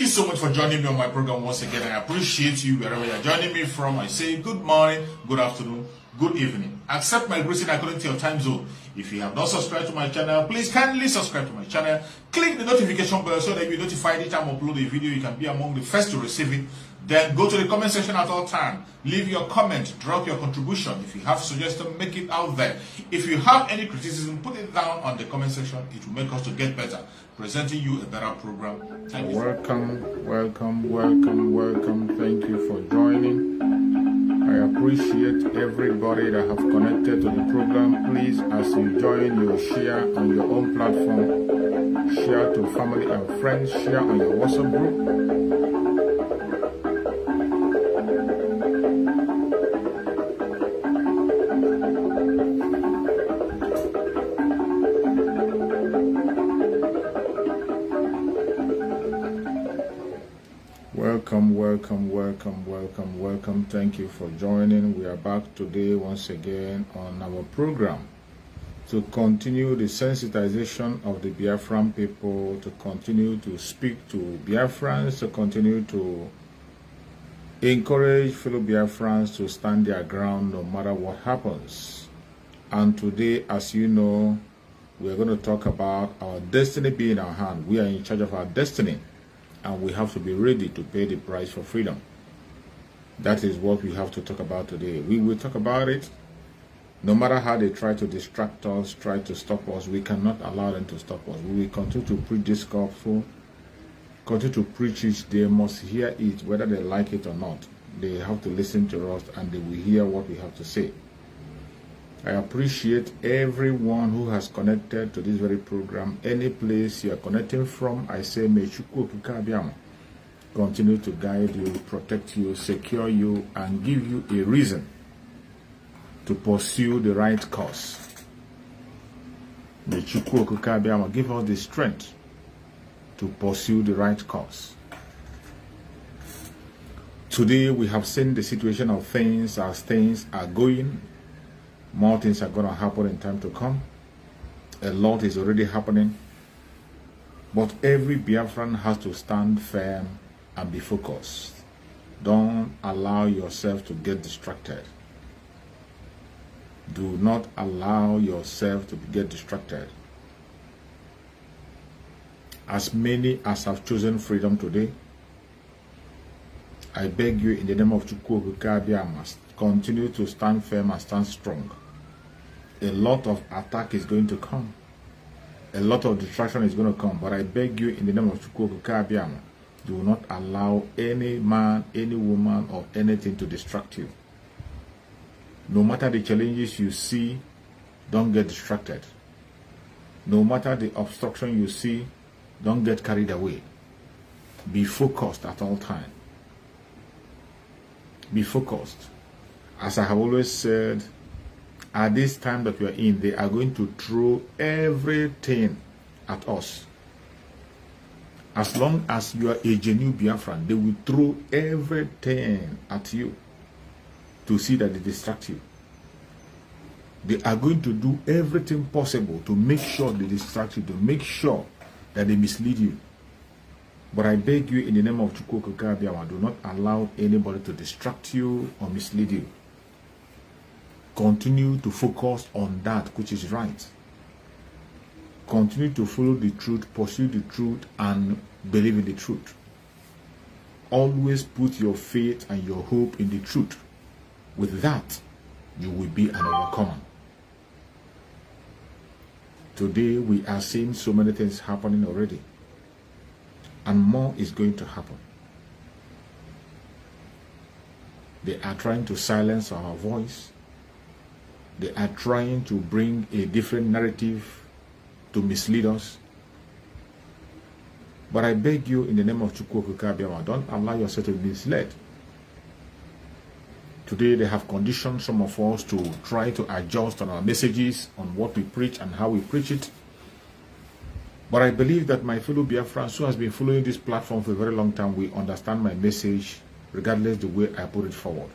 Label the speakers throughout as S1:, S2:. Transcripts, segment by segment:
S1: you so much for joining me on my program once again. I appreciate you wherever you're joining me from. I say good morning, good afternoon, good evening. Accept my greeting according to your time zone. If you have not subscribed to my channel, please kindly subscribe to my channel. Click the notification bell so that you'll be notified each time I upload a video. You can be among the first to receive it. Then go to the comment section at all time. Leave your comment, drop your contribution. If you have suggestions, make it out there. If you have any criticism, put it down on the comment section. It will make us to get better, presenting you a better program. Thank you.
S2: Welcome. Thank you for joining. I appreciate everybody that have connected to the program. Please, as you join, you share on your own platform, share to family and friends, share on your WhatsApp group. Welcome. Thank you for joining. We are back today once again on our program to continue the sensitization of the Biafran people, to continue to speak to Biafrans, to continue to encourage fellow Biafrans to stand their ground no matter what happens. And today, as you know, we are going to talk about our destiny being in our hand. We are in charge of our destiny, and we have to be ready to pay the price for freedom. That is what we have to talk about today. We will talk about it. No matter how they try to distract us, try to stop us, we cannot allow them to stop us. We will continue to preach this gospel, continue to preach it. They must hear it, whether they like it or not. They have to listen to us, and they will hear what we have to say. I appreciate everyone who has connected to this very program. Any place you are connecting from, I say, may Chukwu Okike continue to guide you, protect you, secure you, and give you a reason to pursue the right cause. May Chukwu Okike give us the strength to pursue the right cause. Today we have seen the situation of things as things are going. More things are going to happen in time to come. A lot is already happening. But every Biafran has to stand firm and be focused. Don't allow yourself to get distracted. Do not allow yourself to get distracted. As many as have chosen freedom today, I beg you in the name of Chukwu Okike, continue to stand firm and stand strong. A lot of attack is going to come. A lot of distraction is going to come. But I beg you in the name of Chukwu Okike, do not allow any man, any woman, or anything to distract you. No matter the challenges you see, don't get distracted. No matter the obstruction you see, don't get carried away. Be focused at all times. Be focused. As I have always said, at this time that we are in, they are going to throw everything at us. As long as you are a genuine Biafran, they will throw everything at you to see that they distract you. They are going to do everything possible to make sure they distract you, to make sure that they mislead you. But I beg you in the name of Chukwu Okike, do not allow anybody to distract you or mislead you. Continue to focus on that which is right. Continue to follow the truth, pursue the truth, and believe in the truth. Always put your faith and your hope in the truth. With that, you will be an overcomer. Today, we are seeing so many things happening already. And more is going to happen. They are trying to silence our voice. They are trying to bring a different narrative to mislead us. But I beg you in the name of Chukwu Okike, don't allow yourself to be misled. Today they have conditioned some of us to try to adjust on our messages, on what we preach and how we preach it. But I believe that my fellow Biafrans who has been following this platform for a very long time will understand my message regardless the way I put it forward.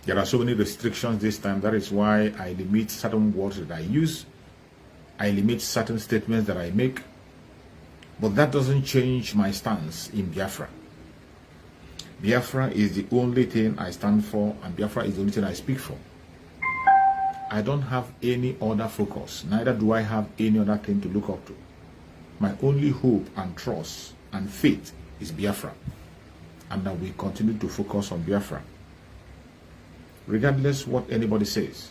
S2: There are so many restrictions this time. That is why I limit certain words that I use. I limit certain statements that I make. But that doesn't change my stance in Biafra. Biafra is the only thing I stand for, and Biafra is the only thing I speak for. I don't have any other focus, neither do I have any other thing to look up to. My only hope and trust and faith is Biafra, and that we continue to focus on Biafra. Regardless what anybody says,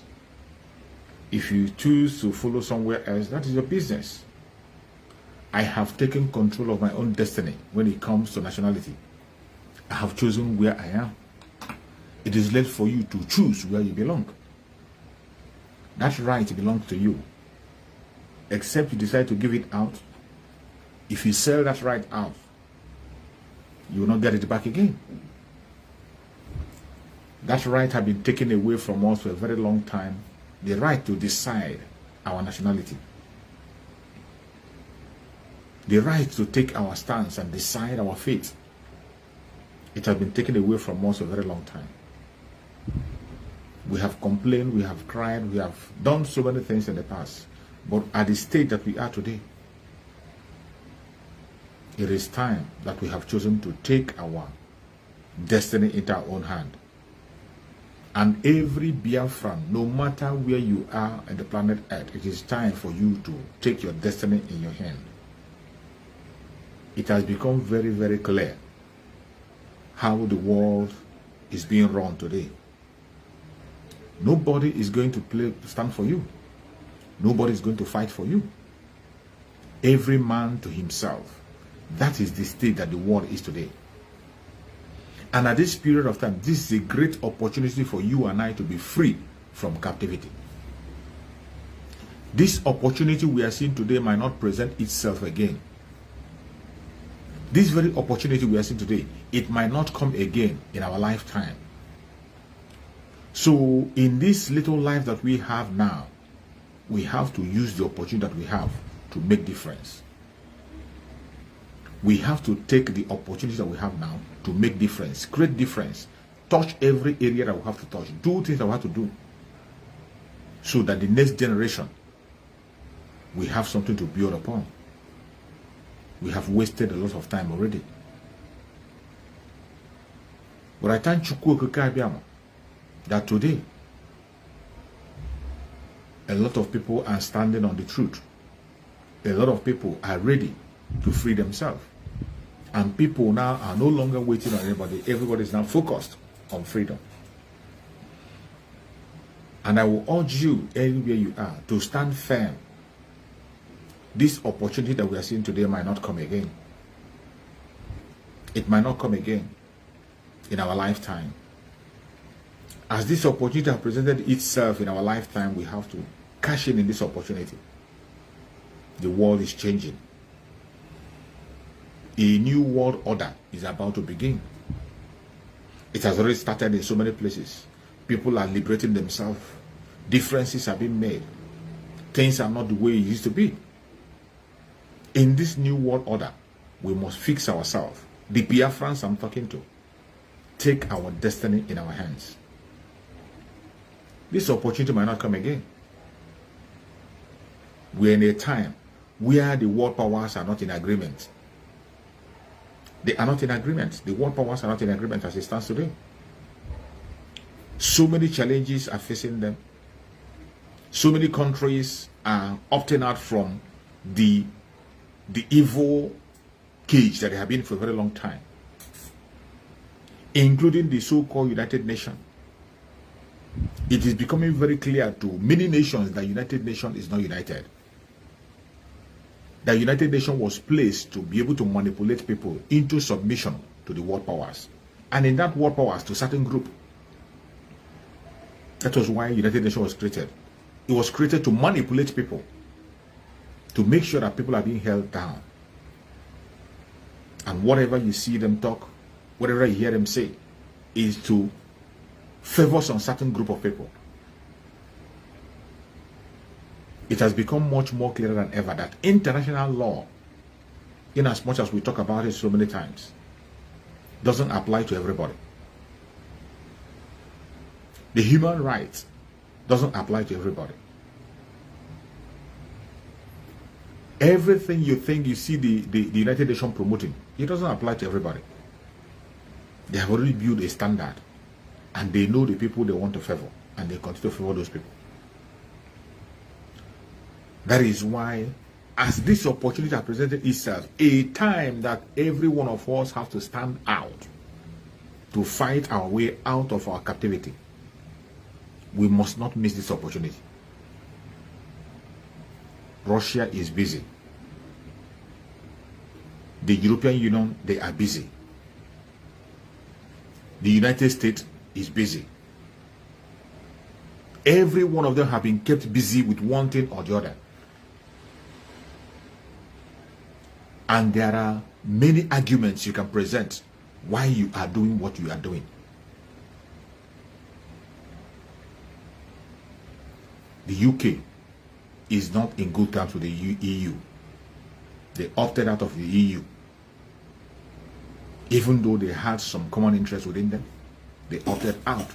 S2: if you choose to follow somewhere else, that is your business. I have taken control of my own destiny when it comes to nationality. I have chosen where I am. It is left for you to choose where you belong. That right belongs to you. Except you decide to give it out. If you sell that right out, you will not get it back again. That right has been taken away from us for a very long time. The right to decide our nationality. The right to take our stance and decide our fate. It has been taken away from us for a very long time. We have complained, we have cried, we have done so many things in the past. But at the state that we are today, it is time that we have chosen to take our destiny into our own hand. And every Biafran, no matter where you are on the planet Earth, it is time for you to take your destiny in your hand. It has become very, very clear how the world is being run today. Nobody is going to stand for you. Nobody is going to fight for you. Every man to himself. That is the state that the world is today. And at this period of time, this is a great opportunity for you and I to be free from captivity. This opportunity we are seeing today might not present itself again. This very opportunity we are seeing today, it might not come again in our lifetime. So in this little life that we have now, we have to use the opportunity that we have to make difference. We have to take the opportunity that we have now to make difference, create difference, touch every area that we have to touch, do things that we have to do, so that the next generation, we have something to build upon. We have wasted a lot of time already. But I thank Chukwu that today, a lot of people are standing on the truth. A lot of people are ready to free themselves. And people now are no longer waiting on anybody. Everybody is now focused on freedom. And I will urge you, anywhere you are, to stand firm. This opportunity that we are seeing today might not come again. It might not come again in our lifetime. As this opportunity has presented itself in our lifetime, we have to cash in this opportunity. The world is changing. A new world order is about to begin. It has already started in so many places. People are liberating themselves. Differences are being made. Things are not the way it used to be. In this new world order, we must fix ourselves. The Biafrans I'm talking to, take our destiny in our hands. This opportunity might not come again. We're in a time where the world powers are not in agreement. They are not in agreement. The world powers are not in agreement as it stands today. So many challenges are facing them. So many countries are opting out from the evil cage that they have been for a very long time, including the so-called United Nations. It is becoming very clear to many nations that United Nations is not united. The United Nations was placed to be able to manipulate people into submission to the world powers, and in that world powers to certain group. That was why United Nations was created. It was created to manipulate people, to make sure that people are being held down. And whatever you see them talk, whatever you hear them say, is to favor some certain group of people. It has become much more clearer than ever that international law, in as much as we talk about it so many times, doesn't apply to everybody. The human rights doesn't apply to everybody. Everything you think you see the United Nations promoting, it doesn't apply to everybody. They have already built a standard, and they know the people they want to favor, and they continue to favor those people. That is why, as this opportunity has presented itself, a time that every one of us have to stand out to fight our way out of our captivity. We must not miss this opportunity. Russia is busy. The European Union, they are busy. The United States is busy. Every one of them have been kept busy with one thing or the other. And there are many arguments you can present why you are doing what you are doing. The UK is not in good terms with the EU. They opted out of the EU. Even though they had some common interests within them, they opted out.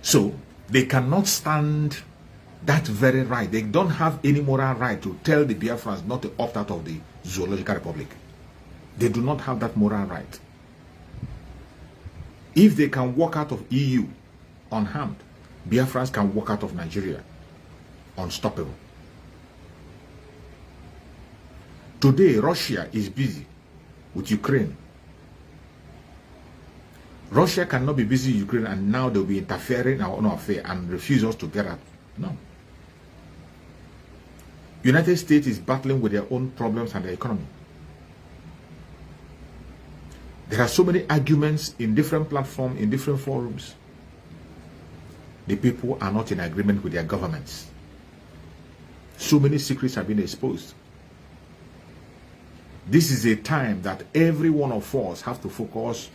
S2: So they cannot stand that very right. They don't have any moral right to tell the Biafrans not to opt out of the Zoological Republic. They do not have that moral right. If they can walk out of EU unharmed, Biafrans can walk out of Nigeria unstoppable. Today, Russia is busy with Ukraine. Russia cannot be busy with Ukraine and now they'll be interfering in our own affair and refuse us to get out. No. United States is battling with their own problems and their economy. There are so many arguments in different platforms, in different forums. The people are not in agreement with their governments. So many secrets have been exposed. This is a time that every one of us have to focus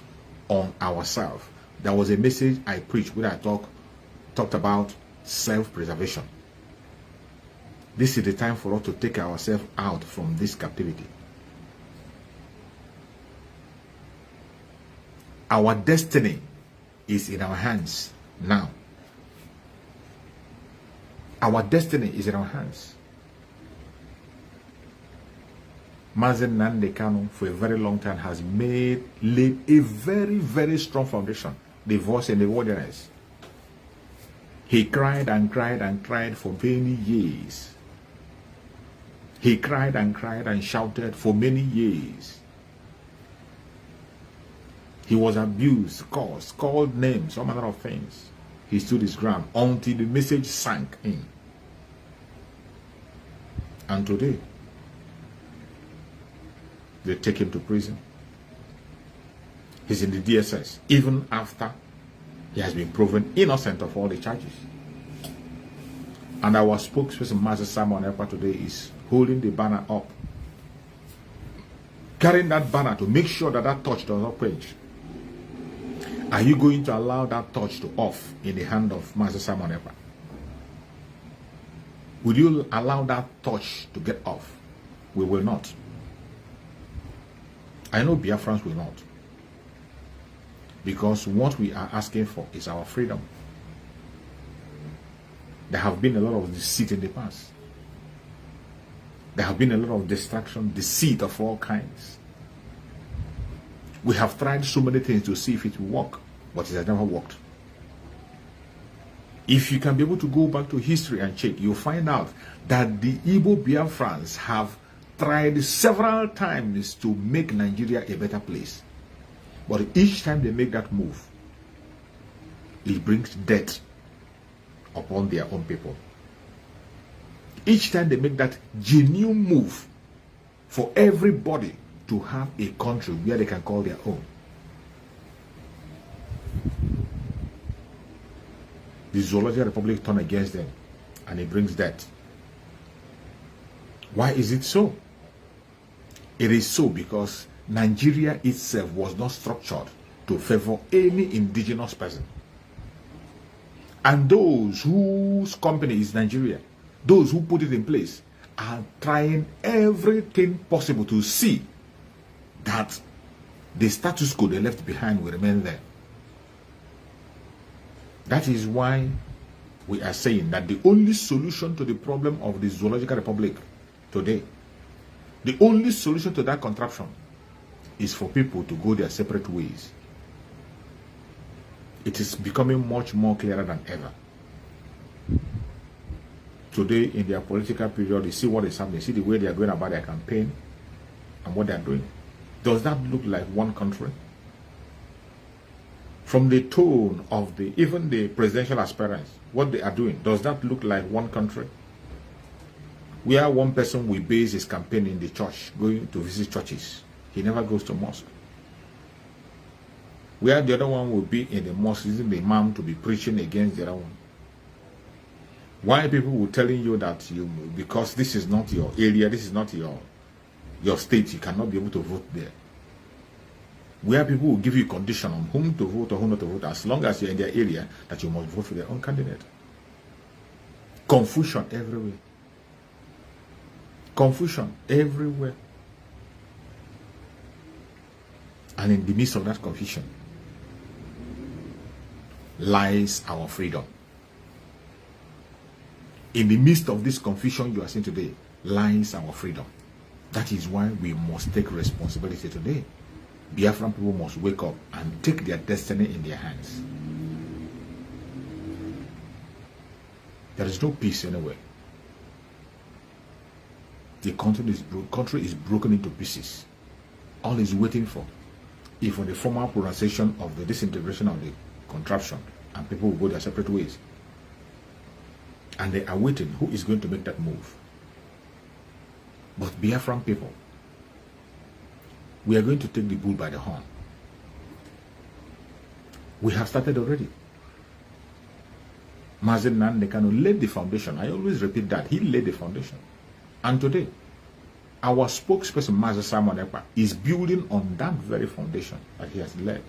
S2: on ourselves. There was a message I preached when I talked about self-preservation. This is the time for us to take ourselves out from this captivity. Our destiny is in our hands now. Our destiny is in our hands. Mazen Nnamdi Kanu, for a very long time, has laid a very, very strong foundation. The voice in the wilderness. He cried and cried and cried for many years. He cried and shouted for many years. He was abused, cursed, called names, all manner of things. He stood his ground until the message sank in. And today, they take him to prison. He's in the DSS, even after he has been proven innocent of all the charges. And our spokesperson, Master Simon Ekpa, today is holding the banner up, carrying that banner to make sure that that torch does not quench. Are you going to allow that torch to off in the hand of Master Simon Ekpa? Will you allow that torch to get off? We will not. I know Biafrans will not. Because what we are asking for is our freedom. There have been a lot of deceit in the past. There have been a lot of distraction, deceit of all kinds. We have tried so many things to see if it will work, but it has never worked. If you can be able to go back to history and check, you'll find out that the Igbo Biafrans have tried several times to make Nigeria a better place. But each time they make that move, it brings death upon their own people. Each time they make that genuine move for everybody to have a country where they can call their own, the Zoological Republic turn against them and it brings death. Why is it so? It is so because Nigeria itself was not structured to favor any indigenous person. And those whose company is Nigeria, those who put it in place, are trying everything possible to see that the status quo they left behind will remain there. That is why we are saying that the only solution to the problem of the Zoological Republic today. The only solution to that contraption is for people to go their separate ways. It is becoming much more clearer than ever. Today, in their political period, you see what is happening. See the way they are going about their campaign and what they are doing. Does that look like one country? From the tone of even the presidential aspirants, what they are doing, does that look like one country? Where one person will base his campaign in the church, going to visit churches. He never goes to mosque. Where the other one will be in the mosque, using the imam to be preaching against the other one. Why people will telling you that because this is not your area, this is not your state, you cannot be able to vote there. Where people will give you condition on whom to vote or whom not to vote, as long as you're in their area, that you must vote for their own candidate. Confusion everywhere. Confusion everywhere. And in the midst of that confusion lies our freedom. In the midst of this confusion you are seeing today lies our freedom. That is why we must take responsibility today. Biafran people must wake up and take their destiny in their hands. There is no peace anywhere. The country is broken into pieces. All is waiting for is for the formal pronunciation of the disintegration of the contraption, and people will go their separate ways. And they are waiting who is going to make that move. But Biafran people, we are going to take the bull by the horn. We have started already. Mazen Nandekano laid the foundation. I always repeat that. He laid the foundation. And today, our spokesperson, Master Simon Ekpa, is building on that very foundation that he has led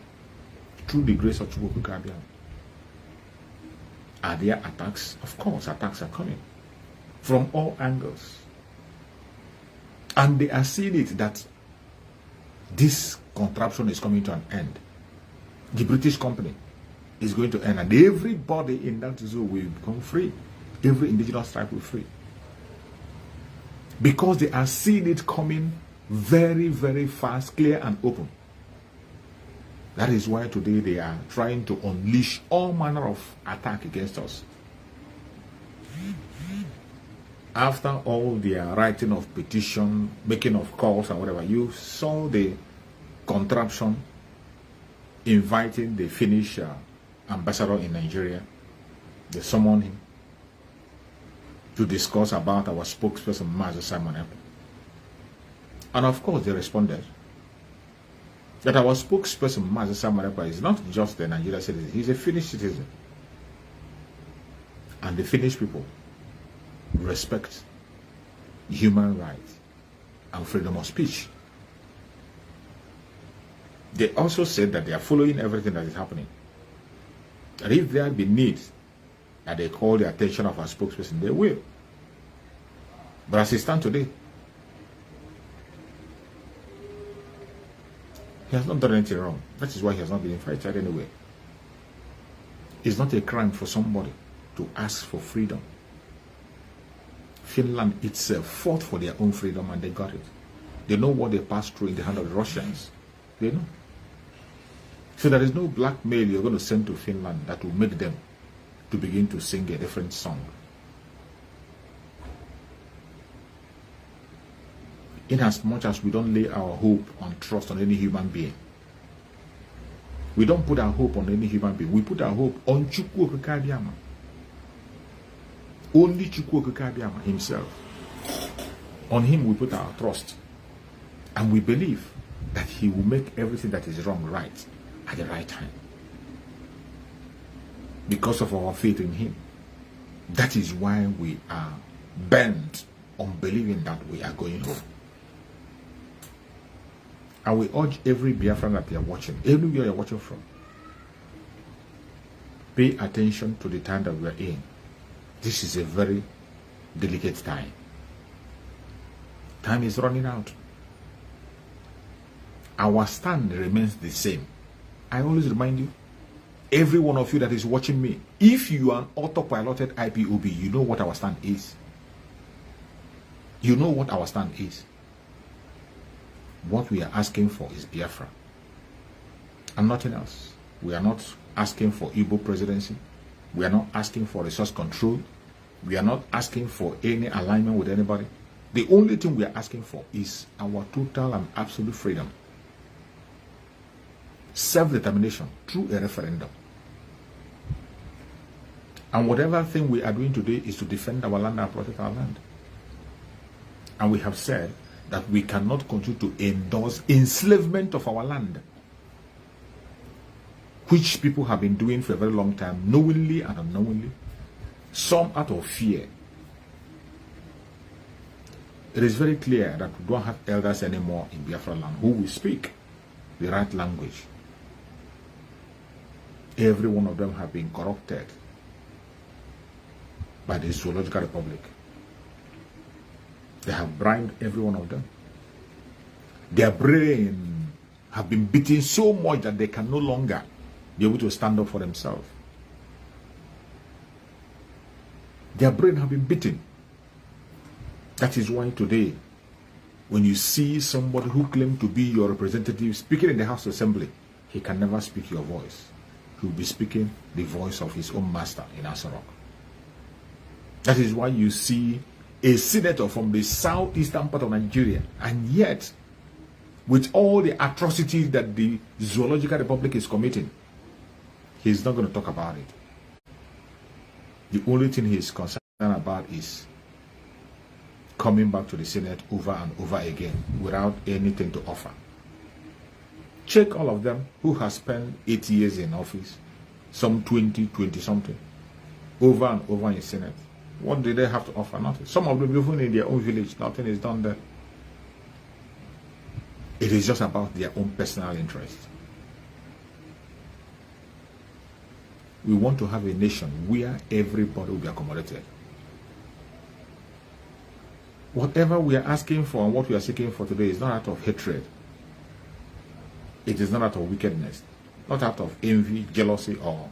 S2: through the grace of Chukwu Kabiam. Are there attacks? Of course, attacks are coming from all angles. And they are seeing it that this contraption is coming to an end. The British company is going to end, and everybody in that zone will become free. Every indigenous tribe will be free. Because they are seeing it coming very, very fast, clear and open. That is why today they are trying to unleash all manner of attack against us. After all their writing of petition, making of calls and whatever, you saw the contraption inviting the Finnish ambassador in Nigeria. They summoned him to discuss about our spokesperson, Master Simon Ekpa. And of course, they responded that our spokesperson, Master Simon Ekpa, is not just a Nigerian citizen, he's a Finnish citizen. And the Finnish people respect human rights and freedom of speech. They also said that they are following everything that is happening. And if there be need that they call the attention of our spokesperson, they will. But as it stands today, he has not done anything wrong. That is why he has not been invited anyway. It's not a crime for somebody to ask for freedom. Finland itself fought for their own freedom and they got it. They know what they passed through in the hand of the Russians. They know. So there is no blackmail you're going to send to Finland that will make them to begin to sing a different song. In as much as we don't lay our hope and trust on any human being. We don't put our hope on any human being. We put our hope on Chukwu Okikabiyama. Only Chukwu Okikabiyama himself. On him we put our trust. And we believe that he will make everything that is wrong right at the right time. Because of our faith in him. That is why we are bent on believing that we are going home. I will urge every Biafran that you are watching, everywhere you are watching from, pay attention to the time that we are in. This is a very delicate time. Time is running out. Our stand remains the same. I always remind you, every one of you that is watching me, if you are an autopiloted IPOB, you know what our stand is. You know what our stand is. What we are asking for is Biafra and nothing else. We are not asking for Igbo presidency. We are not asking for resource control. We are not asking for any alignment with anybody. The only thing we are asking for is our total and absolute freedom. Self-determination through a referendum. And whatever thing we are doing today is to defend our land and protect our land. And we have said that we cannot continue to endorse enslavement of our land, which people have been doing for a very long time, knowingly and unknowingly, some out of fear. It is very clear that we don't have elders anymore in Biafra land who will speak the right language. Every one of them have been corrupted by the Zoological Republic. They have bribed every one of them. Their brain have been beaten so much that they can no longer be able to stand up for themselves. Their brain have been beaten. That is why today, when you see somebody who claims to be your representative speaking in the House Assembly, he can never speak your voice. He will be speaking the voice of his own master in Asarok. That is why you see a senator from the southeastern part of Nigeria, and yet, with all the atrocities that the Zoological Republic is committing, he's not going to talk about it. The only thing he's concerned about is coming back to the Senate over and over again without anything to offer. Check all of them who have spent 8 years in office, some 20 something, over and over in Senate. What do they have to offer? Nothing. Some of them even in their own village, nothing is done there. It is just about their own personal interest. We want to have a nation where everybody will be accommodated. Whatever we are asking for and what we are seeking for today is not out of hatred. It is not out of wickedness, not out of envy, jealousy, or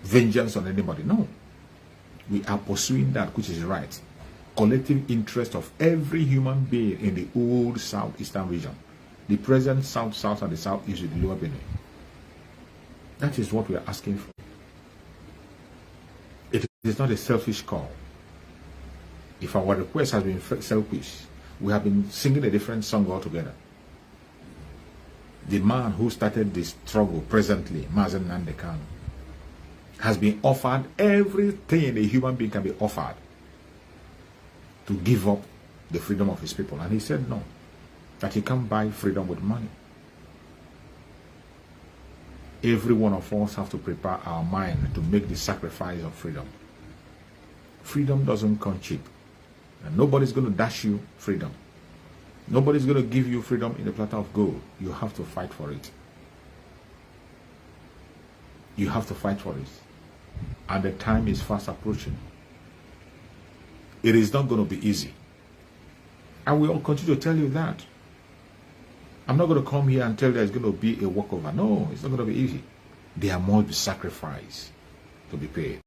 S2: vengeance on anybody. No. We are pursuing that which is right. Collective interest of every human being in the old southeastern region. The present south and the southeast with the lower Benue. That is what we are asking for. It is not a selfish call. If our request has been selfish, we have been singing a different song altogether. The man who started this struggle presently, Mazen Nandekan, has been offered everything a human being can be offered to give up the freedom of his people. And he said no, that he can't buy freedom with money. Every one of us have to prepare our mind to make the sacrifice of freedom. Freedom doesn't come cheap. And nobody's going to dash you freedom. Nobody's going to give you freedom in a platter of gold. You have to fight for it. You have to fight for it. And the time is fast approaching. It is not going to be easy. And we all continue to tell you that. I'm not going to come here and tell you it's going to be a walkover. No, it's not going to be easy. There must be sacrifice to be paid.